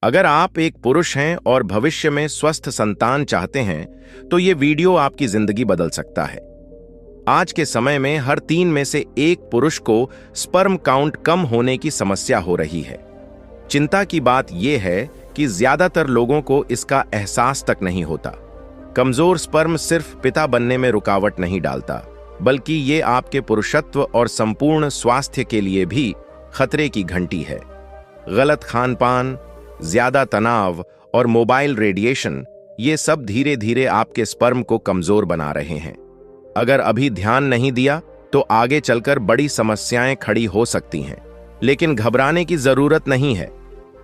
अगर आप एक पुरुष हैं और भविष्य में स्वस्थ संतान चाहते हैं तो ये वीडियो आपकी जिंदगी बदल सकता है। आज के समय में हर 3 में से 1 पुरुष को स्पर्म काउंट कम होने की समस्या हो रही है। चिंता की बात यह है कि ज्यादातर लोगों को इसका एहसास तक नहीं होता। कमजोर स्पर्म सिर्फ पिता बनने में रुकावट नहीं डालता, बल्कि ये आपके पुरुषत्व और संपूर्ण स्वास्थ्य के लिए भी खतरे की घंटी है। गलत खानपान, ज्यादा तनाव और मोबाइल रेडिएशन, ये सब धीरे धीरे आपके स्पर्म को कमजोर बना रहे हैं। अगर अभी ध्यान नहीं दिया तो आगे चलकर बड़ी समस्याएं खड़ी हो सकती हैं। लेकिन घबराने की जरूरत नहीं है।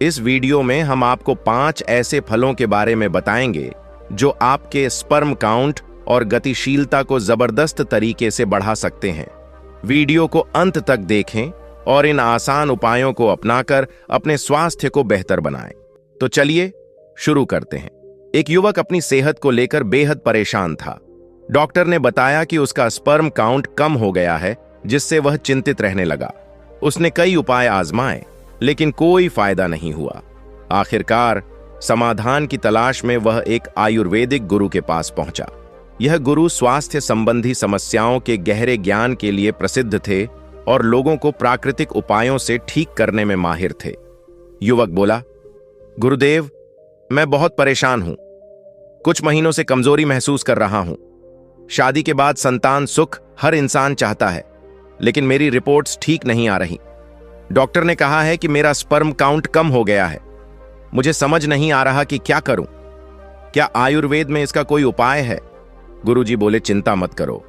इस वीडियो में हम आपको 5 ऐसे फलों के बारे में बताएंगे जो आपके स्पर्म काउंट और गतिशीलता को जबरदस्त तरीके से बढ़ा सकते हैं। वीडियो को अंत तक देखें और इन आसान उपायों को अपनाकर अपने स्वास्थ्य को बेहतर बनाएं। तो चलिए शुरू करते हैं। एक युवक अपनी सेहत को लेकर बेहद परेशान था। डॉक्टर ने बताया कि उसका स्पर्म काउंट कम हो गया है, जिससे वह चिंतित रहने लगा। उसने कई उपाय आजमाए, लेकिन कोई फायदा नहीं हुआ। आखिरकार समाधान की तलाश में वह एक आयुर्वेदिक गुरु के पास पहुंचा। यह गुरु स्वास्थ्य संबंधी समस्याओं के गहरे ज्ञान के लिए प्रसिद्ध थे और लोगों को प्राकृतिक उपायों से ठीक करने में माहिर थे। युवक बोला, गुरुदेव, मैं बहुत परेशान हूं। कुछ महीनों से कमजोरी महसूस कर रहा हूं। शादी के बाद संतान सुख हर इंसान चाहता है, लेकिन मेरी रिपोर्ट्स ठीक नहीं आ रही। डॉक्टर ने कहा है कि मेरा स्पर्म काउंट कम हो गया है। मुझे समझ नहीं आ रहा कि क्या करूं। क्या आयुर्वेद में इसका कोई उपाय है? गुरुजी बोले, चिंता मत करो।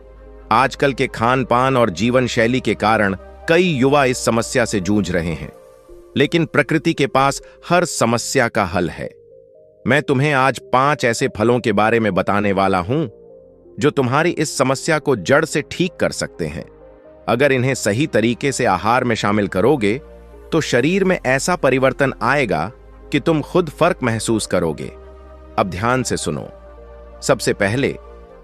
आजकल के खान पान और जीवन शैली के कारण कई युवा इस समस्या से जूझ रहे हैं, लेकिन प्रकृति के पास हर समस्या का हल है। मैं तुम्हें आज 5 ऐसे फलों के बारे में बताने वाला हूं जो तुम्हारी इस समस्या को जड़ से ठीक कर सकते हैं। अगर इन्हें सही तरीके से आहार में शामिल करोगे तो शरीर में ऐसा परिवर्तन आएगा कि तुम खुद फर्क महसूस करोगे। अब ध्यान से सुनो। सबसे पहले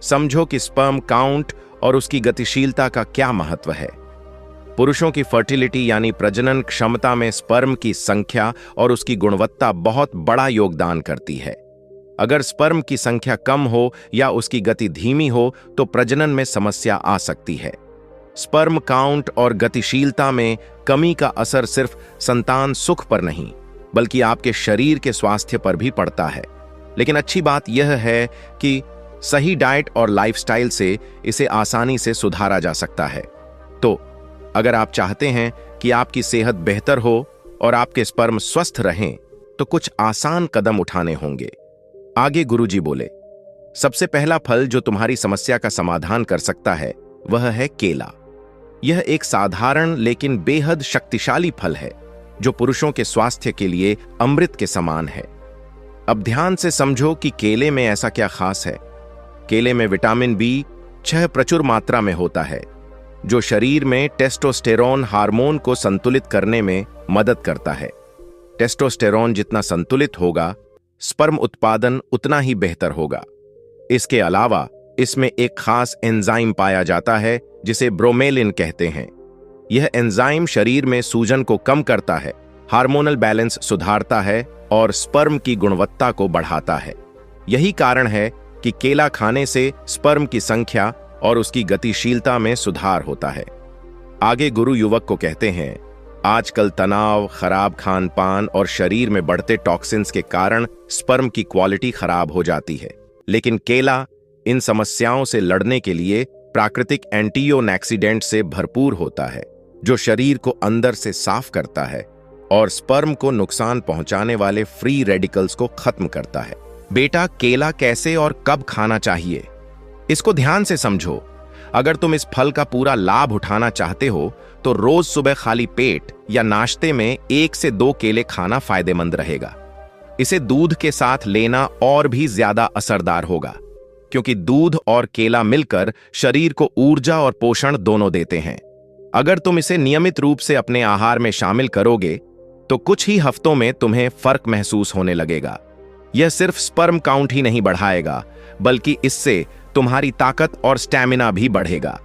समझो कि स्पर्म काउंट और उसकी गतिशीलता का क्या महत्व है। पुरुषों की फर्टिलिटी यानी प्रजनन क्षमता में स्पर्म की संख्या और उसकी गुणवत्ता बहुत बड़ा योगदान करती है। अगर स्पर्म की संख्या कम हो या उसकी गति धीमी हो तो प्रजनन में समस्या आ सकती है। स्पर्म काउंट और गतिशीलता में कमी का असर सिर्फ संतान सुख पर नहीं, बल्कि आपके शरीर के स्वास्थ्य पर भी पड़ता है। लेकिन अच्छी बात यह है कि सही डाइट और लाइफस्टाइल से इसे आसानी से सुधारा जा सकता है। तो अगर आप चाहते हैं कि आपकी सेहत बेहतर हो और आपके स्पर्म स्वस्थ रहें, तो कुछ आसान कदम उठाने होंगे। आगे गुरुजी बोले, सबसे पहला फल जो तुम्हारी समस्या का समाधान कर सकता है वह है केला। यह एक साधारण लेकिन बेहद शक्तिशाली फल है जो पुरुषों के स्वास्थ्य के लिए अमृत के समान है। अब ध्यान से समझो कि केले में ऐसा क्या खास है। केले में विटामिन B6 प्रचुर मात्रा में होता है, जो शरीर में टेस्टोस्टेरोन हार्मोन को संतुलित करने में मदद करता है। टेस्टोस्टेरोन जितना संतुलित होगा, स्पर्म उत्पादन उतना ही बेहतर होगा। इसके अलावा इसमें एक खास एंजाइम पाया जाता है जिसे ब्रोमेलिन कहते हैं। यह एंजाइम शरीर में सूजन को कम करता है, हार्मोनल बैलेंस सुधारता है और स्पर्म की गुणवत्ता को बढ़ाता है। यही कारण है कि केला खाने से स्पर्म की संख्या और उसकी गतिशीलता में सुधार होता है। आगे गुरु युवक को कहते हैं, आजकल तनाव, खराब खान पान और शरीर में बढ़ते टॉक्सिन्स के कारण स्पर्म की क्वालिटी खराब हो जाती है। लेकिन केला इन समस्याओं से लड़ने के लिए प्राकृतिक एंटीओक्सीडेंट से भरपूर होता है, जो शरीर को अंदर से साफ करता है और स्पर्म को नुकसान पहुंचाने वाले फ्री रेडिकल्स को खत्म करता है। बेटा, केला कैसे और कब खाना चाहिए, इसको ध्यान से समझो। अगर तुम इस फल का पूरा लाभ उठाना चाहते हो तो रोज सुबह खाली पेट या नाश्ते में 1 से 2 केले खाना फायदेमंद रहेगा। इसे दूध के साथ लेना और भी ज्यादा असरदार होगा, क्योंकि दूध और केला मिलकर शरीर को ऊर्जा और पोषण दोनों देते हैं। अगर तुम इसे नियमित रूप से अपने आहार में शामिल करोगे तो कुछ ही हफ्तों में तुम्हें फर्क महसूस होने लगेगा। यह सिर्फ स्पर्म काउंट ही नहीं बढ़ाएगा, बल्कि इससे तुम्हारी ताकत और स्टैमिना भी बढ़ेगा।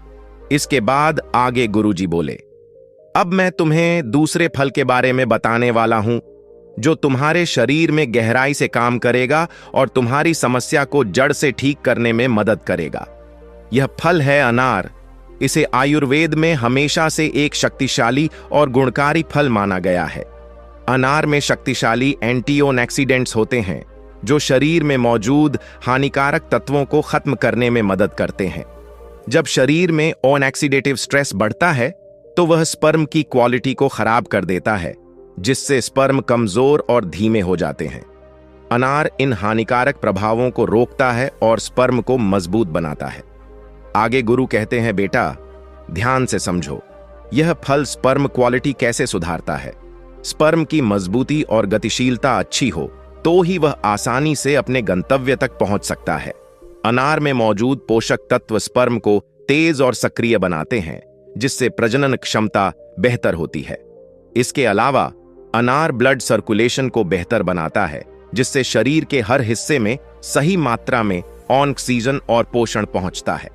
इसके बाद आगे गुरुजी बोले, अब मैं तुम्हें दूसरे फल के बारे में बताने वाला हूं जो तुम्हारे शरीर में गहराई से काम करेगा और तुम्हारी समस्या को जड़ से ठीक करने में मदद करेगा। यह फल है अनार। इसे आयुर्वेद में हमेशा से एक शक्तिशाली और गुणकारी फल माना गया है। अनार में शक्तिशाली एंटीऑक्सीडेंट्स होते हैं जो शरीर में मौजूद हानिकारक तत्वों को खत्म करने में मदद करते हैं। जब शरीर में ऑक्सीडेटिव स्ट्रेस बढ़ता है तो वह स्पर्म की क्वालिटी को खराब कर देता है, जिससे स्पर्म कमजोर और धीमे हो जाते हैं। अनार इन हानिकारक प्रभावों को रोकता है और स्पर्म को मजबूत बनाता है। आगे गुरु कहते हैं, बेटा ध्यान से समझो, यह फल स्पर्म क्वालिटी कैसे सुधारता है। स्पर्म की मजबूती और गतिशीलता अच्छी हो तो ही वह आसानी से अपने गंतव्य तक पहुंच सकता है। अनार में मौजूद पोषक तत्व स्पर्म को तेज और सक्रिय बनाते हैं, जिससे प्रजनन क्षमता बेहतर होती है। इसके अलावा अनार ब्लड सर्कुलेशन को बेहतर बनाता है, जिससे शरीर के हर हिस्से में सही मात्रा में ऑक्सीजन और पोषण पहुंचता है।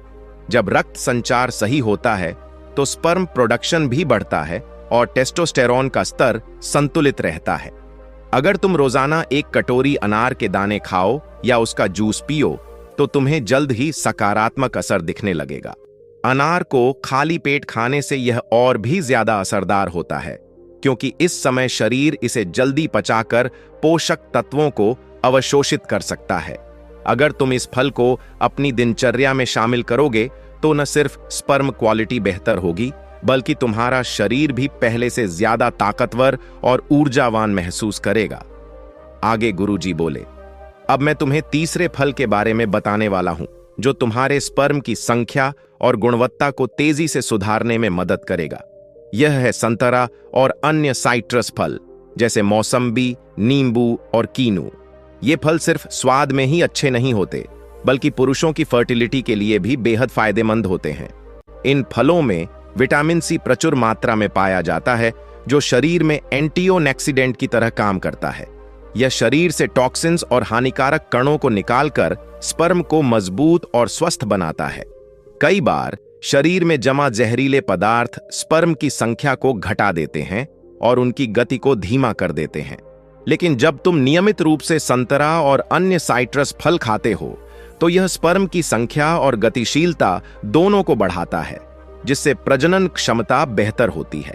जब रक्त संचार सही होता है तो स्पर्म प्रोडक्शन भी बढ़ता है और टेस्टोस्टेरोन का स्तर संतुलित रहता है। अगर तुम रोजाना एक कटोरी अनार के दाने खाओ या उसका जूस पियो तो तुम्हें जल्द ही सकारात्मक असर दिखने लगेगा। अनार को खाली पेट खाने से यह और भी ज्यादा असरदार होता है, क्योंकि इस समय शरीर इसे जल्दी पचाकर पोषक तत्वों को अवशोषित कर सकता है। अगर तुम इस फल को अपनी दिनचर्या में शामिल करोगे तो न सिर्फ स्पर्म क्वालिटी बेहतर होगी, बल्कि तुम्हारा शरीर भी पहले से ज्यादा ताकतवर और ऊर्जावान महसूस करेगा। आगे गुरुजी बोले, अब मैं तुम्हें तीसरे फल के बारे में बताने वाला हूं, जो तुम्हारे स्पर्म की संख्या और गुणवत्ता को तेजी से सुधारने में मदद करेगा। यह है संतरा और अन्य साइट्रस फल, जैसे मौसम्बी, नींबू और कीनू। ये फल सिर्फ स्वाद में ही अच्छे नहीं होते, बल्कि पुरुषों की फर्टिलिटी के लिए भी बेहद फायदेमंद होते हैं। इन फलों में विटामिन सी प्रचुर मात्रा में पाया जाता है, जो शरीर में एंटीऑक्सीडेंट की तरह काम करता है। यह शरीर से टॉक्सिन्स और हानिकारक कणों को निकालकर स्पर्म को मजबूत और स्वस्थ बनाता है। कई बार शरीर में जमा जहरीले पदार्थ स्पर्म की संख्या को घटा देते हैं और उनकी गति को धीमा कर देते हैं। लेकिन जब तुम नियमित रूप से संतरा और अन्य साइट्रस फल खाते हो तो यह स्पर्म की संख्या और गतिशीलता दोनों को बढ़ाता है, जिससे प्रजनन क्षमता बेहतर होती है।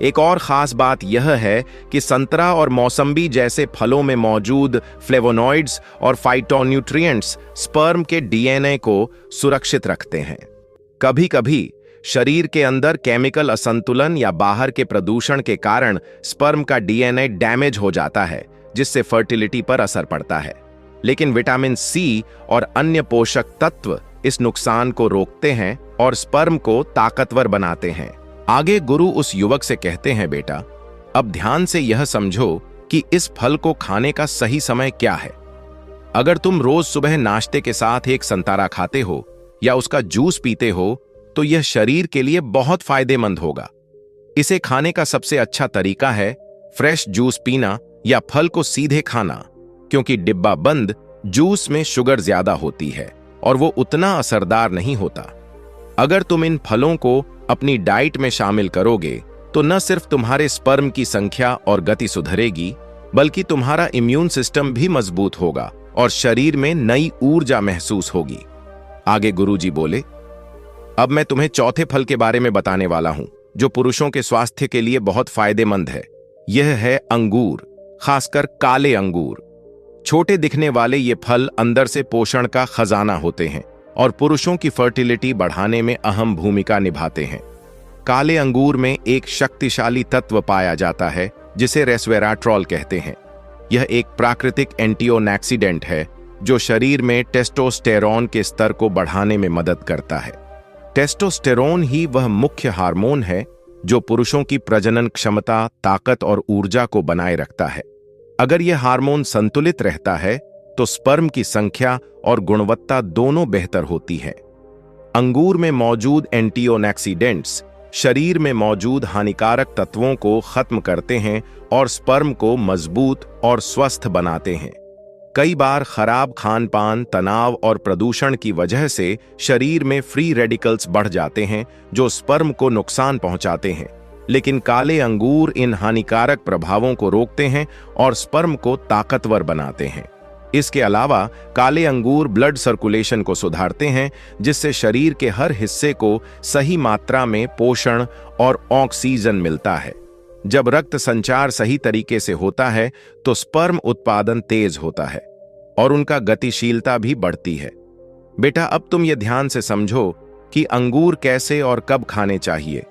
एक और खास बात यह है कि संतरा और मौसम्बी जैसे फलों में मौजूद फ्लेवोनॉइड्स और फाइटोन्यूट्रिएंट्स स्पर्म के डीएनए को सुरक्षित रखते हैं। कभी कभी शरीर के अंदर केमिकल असंतुलन या बाहर के प्रदूषण के कारण स्पर्म का डीएनए डैमेज हो जाता है, जिससे फर्टिलिटी पर असर पड़ता है। लेकिन विटामिन सी और अन्य पोषक तत्व इस नुकसान को रोकते हैं और स्पर्म को ताकतवर बनाते हैं। आगे गुरु उस युवक से कहते हैं, बेटा अब ध्यान से यह समझो कि इस फल को खाने का सही समय क्या है। अगर तुम रोज सुबह नाश्ते के साथ एक संतरा खाते हो या उसका जूस पीते हो तो यह शरीर के लिए बहुत फायदेमंद होगा। इसे खाने का सबसे अच्छा तरीका है फ्रेश जूस पीना या फल को सीधे खाना, क्योंकि डिब्बा बंद जूस में शुगर ज्यादा होती है और वो उतना असरदार नहीं होता। अगर तुम इन फलों को अपनी डाइट में शामिल करोगे तो न सिर्फ तुम्हारे स्पर्म की संख्या और गति सुधरेगी, बल्कि तुम्हारा इम्यून सिस्टम भी मजबूत होगा और शरीर में नई ऊर्जा महसूस होगी। आगे गुरुजी बोले, अब मैं तुम्हें चौथे फल के बारे में बताने वाला हूं, जो पुरुषों के स्वास्थ्य के लिए बहुत फायदेमंद है। यह है अंगूर, खासकर काले अंगूर। छोटे दिखने वाले ये फल अंदर से पोषण का खजाना होते हैं और पुरुषों की फर्टिलिटी बढ़ाने में अहम भूमिका निभाते हैं। काले अंगूर में एक शक्तिशाली तत्व पाया जाता है जिसे रेस्वेराट्रॉल कहते हैं। यह एक प्राकृतिक एंटीऑक्सीडेंट है जो शरीर में टेस्टोस्टेरोन के स्तर को बढ़ाने में मदद करता है। टेस्टोस्टेरोन ही वह मुख्य हार्मोन है जो पुरुषों की प्रजनन क्षमता, ताकत और ऊर्जा को बनाए रखता है। अगर यह हार्मोन संतुलित रहता है तो स्पर्म की संख्या और गुणवत्ता दोनों बेहतर होती है। अंगूर में मौजूद एंटीऑक्सीडेंट्स शरीर में मौजूद हानिकारक तत्वों को खत्म करते हैं और स्पर्म को मजबूत और स्वस्थ बनाते हैं। कई बार खराब खान पान, तनाव और प्रदूषण की वजह से शरीर में फ्री रेडिकल्स बढ़ जाते हैं जो स्पर्म को नुकसान पहुंचाते हैं। लेकिन काले अंगूर इन हानिकारक प्रभावों को रोकते हैं और स्पर्म को ताकतवर बनाते हैं। इसके अलावा काले अंगूर ब्लड सर्कुलेशन को सुधारते हैं, जिससे शरीर के हर हिस्से को सही मात्रा में पोषण और ऑक्सीजन मिलता है। जब रक्त संचार सही तरीके से होता है तो स्पर्म उत्पादन तेज होता है और उनका गतिशीलता भी बढ़ती है। बेटा, अब तुम ये ध्यान से समझो कि अंगूर कैसे और कब खाने चाहिए।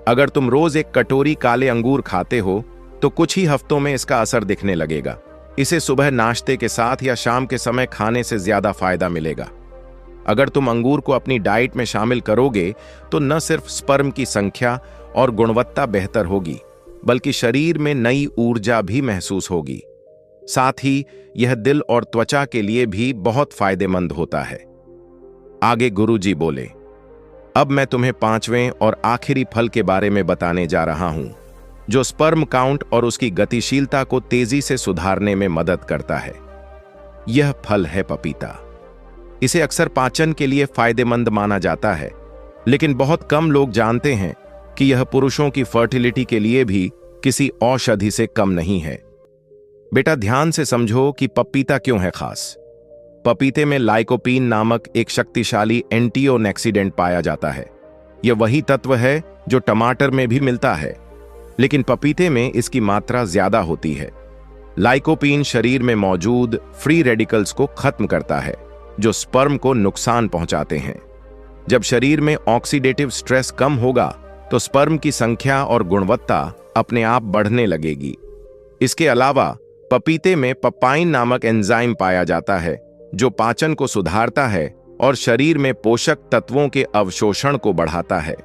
अगर तुम रोज एक कटोरी काले अंगूर खाते हो तो कुछ ही हफ्तों में इसका असर दिखने लगेगा। इसे सुबह नाश्ते के साथ या शाम के समय खाने से ज्यादा फायदा मिलेगा। अगर तुम अंगूर को अपनी डाइट में शामिल करोगे तो न सिर्फ स्पर्म की संख्या और गुणवत्ता बेहतर होगी, बल्कि शरीर में नई ऊर्जा भी महसूस होगी। साथ ही यह दिल और त्वचा के लिए भी बहुत फायदेमंद होता है। आगे गुरुजी बोले, अब मैं तुम्हें पांचवें और आखिरी फल के बारे में बताने जा रहा हूं, जो स्पर्म काउंट और उसकी गतिशीलता को तेजी से सुधारने में मदद करता है। यह फल है पपीता। इसे अक्सर पाचन के लिए फायदेमंद माना जाता है, लेकिन बहुत कम लोग जानते हैं कि यह पुरुषों की फर्टिलिटी के लिए भी किसी औषधि से कम नहीं है। बेटा, ध्यान से समझो कि पपीता क्यों है खास। पपीते में लाइकोपीन नामक एक शक्तिशाली एंटीओक्सीडेंट पाया जाता है। यह वही तत्व है जो टमाटर में भी मिलता है, लेकिन पपीते में इसकी मात्रा ज्यादा होती है। लाइकोपीन शरीर में मौजूद फ्री रेडिकल्स को खत्म करता है, जो स्पर्म को नुकसान पहुंचाते हैं। जब शरीर में ऑक्सीडेटिव स्ट्रेस कम होगा तो स्पर्म की संख्या और गुणवत्ता अपने आप बढ़ने लगेगी। इसके अलावा पपीते में पपाइन नामक एंजाइम पाया जाता है, जो पाचन को सुधारता है और शरीर में पोषक तत्वों के अवशोषण को बढ़ाता है।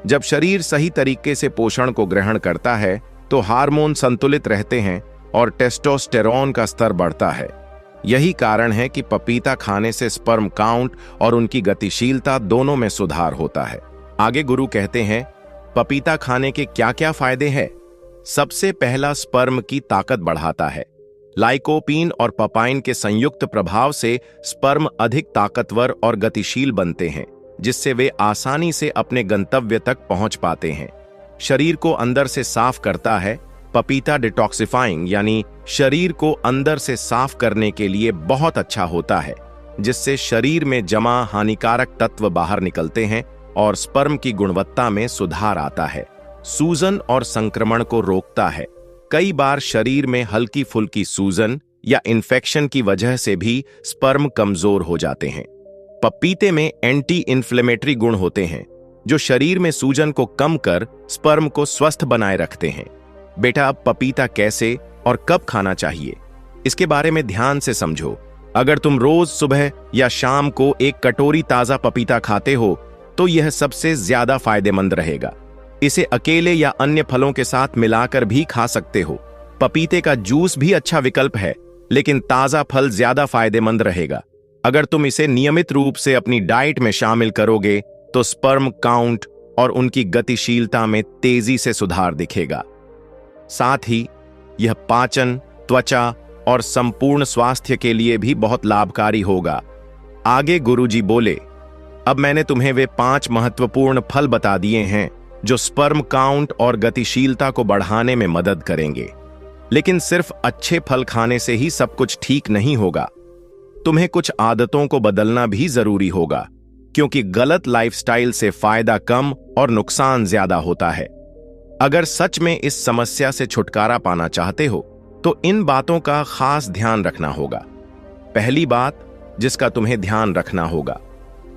जब शरीर सही तरीके से पोषण को ग्रहण करता है तो हार्मोन संतुलित रहते हैं और टेस्टोस्टेरोन का स्तर बढ़ता है। यही कारण है कि पपीता खाने से स्पर्म काउंट और उनकी गतिशीलता दोनों में सुधार होता है। आगे गुरु कहते हैं, पपीता खाने के क्या क्या फायदे हैं। सबसे पहला, स्पर्म की ताकत बढ़ाता है। लाइकोपीन और पपाइन के संयुक्त प्रभाव से स्पर्म अधिक ताकतवर और गतिशील बनते हैं, जिससे वे आसानी से अपने गंतव्य तक पहुंच पाते हैं। शरीर को अंदर से साफ करता है। पपीता डिटॉक्सिफाइंग यानी शरीर को अंदर से साफ करने के लिए बहुत अच्छा होता है, जिससे शरीर में जमा हानिकारक तत्व बाहर निकलते हैं और स्पर्म की गुणवत्ता में सुधार आता है। सूजन और संक्रमण को रोकता है। कई बार शरीर में हल्की फुल्की सूजन या इन्फेक्शन की वजह से भी स्पर्म कमजोर हो जाते हैं। पपीते में एंटी इन्फ्लेमेटरी गुण होते हैं, जो शरीर में सूजन को कम कर स्पर्म को स्वस्थ बनाए रखते हैं। बेटा, अब पपीता कैसे और कब खाना चाहिए, इसके बारे में ध्यान से समझो। अगर तुम रोज सुबह या शाम को एक कटोरी ताजा पपीता खाते हो तो यह सबसे ज्यादा फायदेमंद रहेगा। इसे अकेले या अन्य फलों के साथ मिलाकर भी खा सकते हो। पपीते का जूस भी अच्छा विकल्प है, लेकिन ताजा फल ज्यादा फायदेमंद रहेगा। अगर तुम इसे नियमित रूप से अपनी डाइट में शामिल करोगे तो स्पर्म काउंट और उनकी गतिशीलता में तेजी से सुधार दिखेगा। साथ ही यह पाचन, त्वचा और संपूर्ण स्वास्थ्य के लिए भी बहुत लाभकारी होगा। आगे गुरुजी बोले, अब मैंने तुम्हें वे 5 महत्वपूर्ण फल बता दिए हैं जो स्पर्म काउंट और गतिशीलता को बढ़ाने में मदद करेंगे। लेकिन सिर्फ अच्छे फल खाने से ही सब कुछ ठीक नहीं होगा। तुम्हें कुछ आदतों को बदलना भी जरूरी होगा, क्योंकि गलत लाइफस्टाइल से फायदा कम और नुकसान ज्यादा होता है। अगर सच में इस समस्या से छुटकारा पाना चाहते हो तो इन बातों का खास ध्यान रखना होगा। पहली बात जिसका तुम्हें ध्यान रखना होगा,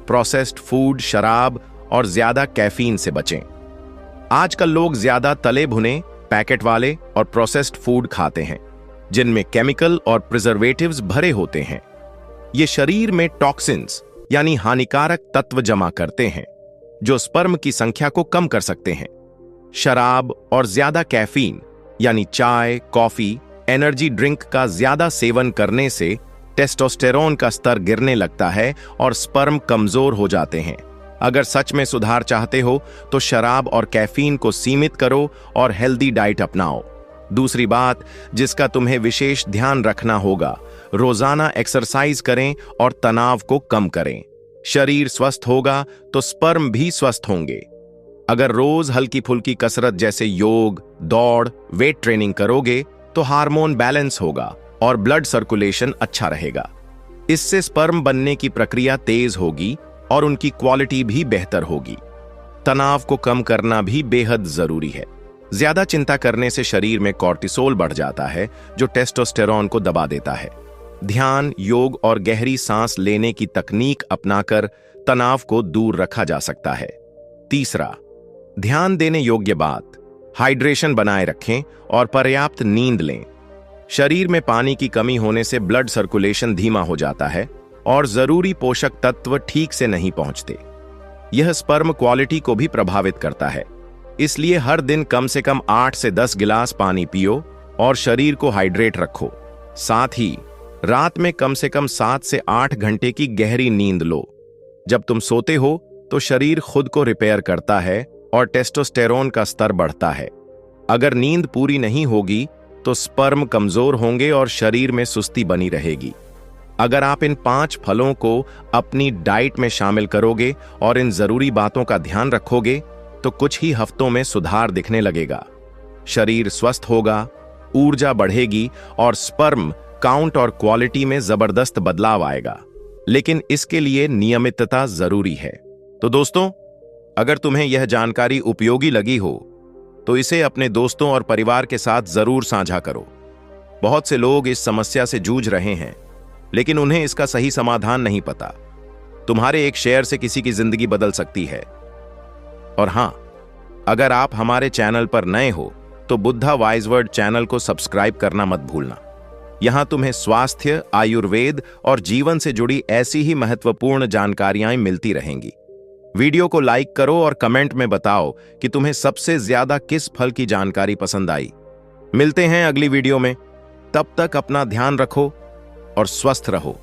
प्रोसेस्ड फूड, शराब और ज्यादा कैफीन से बचें। आजकल लोग ज्यादा तले भुने, पैकेट वाले और प्रोसेस्ड फूड खाते हैं, जिनमें केमिकल और प्रिजर्वेटिव्स भरे होते हैं। ये शरीर में टॉक्सिन्स यानी हानिकारक तत्व जमा करते हैं, जो स्पर्म की संख्या को कम कर सकते हैं। शराब और ज्यादा कैफीन यानी चाय, कॉफी, एनर्जी ड्रिंक का ज्यादा सेवन करने से टेस्टोस्टेरोन का स्तर गिरने लगता है और स्पर्म कमजोर हो जाते हैं। अगर सच में सुधार चाहते हो तो शराब और कैफीन को सीमित करो और हेल्दी डाइट अपनाओ। दूसरी बात जिसका तुम्हें विशेष ध्यान रखना होगा, रोजाना एक्सरसाइज करें और तनाव को कम करें। शरीर स्वस्थ होगा तो स्पर्म भी स्वस्थ होंगे। अगर रोज हल्की फुल्की कसरत जैसे योग, दौड़, वेट ट्रेनिंग करोगे तो हार्मोन बैलेंस होगा और ब्लड सर्कुलेशन अच्छा रहेगा। इससे स्पर्म बनने की प्रक्रिया तेज होगी और उनकी क्वालिटी भी बेहतर होगी। तनाव को कम करना भी बेहद जरूरी है। ज्यादा चिंता करने से शरीर में कॉर्टिसोल बढ़ जाता है, जो टेस्टोस्टेरोन को दबा देता है। ध्यान, योग और गहरी सांस लेने की तकनीक अपनाकर तनाव को दूर रखा जा सकता है। तीसरा, ध्यान देने योग्य बात, हाइड्रेशन बनाए रखें और पर्याप्त नींद लें। शरीर में पानी की कमी होने से ब्लड सर्कुलेशन धीमा हो जाता है और जरूरी पोषक तत्व ठीक से नहीं पहुंचते। यह स्पर्म क्वालिटी को भी प्रभावित करता है। इसलिए हर दिन कम से कम 8 से 10 गिलास पानी पियो और शरीर को हाइड्रेट रखो। साथ ही रात में कम से कम 7 से 8 घंटे की गहरी नींद लो। जब तुम सोते हो तो शरीर खुद को रिपेयर करता है और टेस्टोस्टेरोन का स्तर बढ़ता है। अगर नींद पूरी नहीं होगी तो स्पर्म कमजोर होंगे और शरीर में सुस्ती बनी रहेगी। अगर आप इन 5 फलों को अपनी डाइट में शामिल करोगे और इन जरूरी बातों का ध्यान रखोगे तो कुछ ही हफ्तों में सुधार दिखने लगेगा। शरीर स्वस्थ होगा, ऊर्जा बढ़ेगी और स्पर्म काउंट और क्वालिटी में जबरदस्त बदलाव आएगा। लेकिन इसके लिए नियमितता जरूरी है। तो दोस्तों, अगर तुम्हें यह जानकारी उपयोगी लगी हो तो इसे अपने दोस्तों और परिवार के साथ जरूर साझा करो। बहुत से लोग इस समस्या से जूझ रहे हैं, लेकिन उन्हें इसका सही समाधान नहीं पता। तुम्हारे एक शेयर से किसी की जिंदगी बदल सकती है। और हां, अगर आप हमारे चैनल पर नए हो तो बुद्धा वाइज वर्ड चैनल को सब्सक्राइब करना मत भूलना। यहां तुम्हें स्वास्थ्य, आयुर्वेद और जीवन से जुड़ी ऐसी ही महत्वपूर्ण जानकारियां मिलती रहेंगी। वीडियो को लाइक करो और कमेंट में बताओ कि तुम्हें सबसे ज्यादा किस फल की जानकारी पसंद आई। मिलते हैं अगली वीडियो में। तब तक अपना ध्यान रखो और स्वस्थ रहो।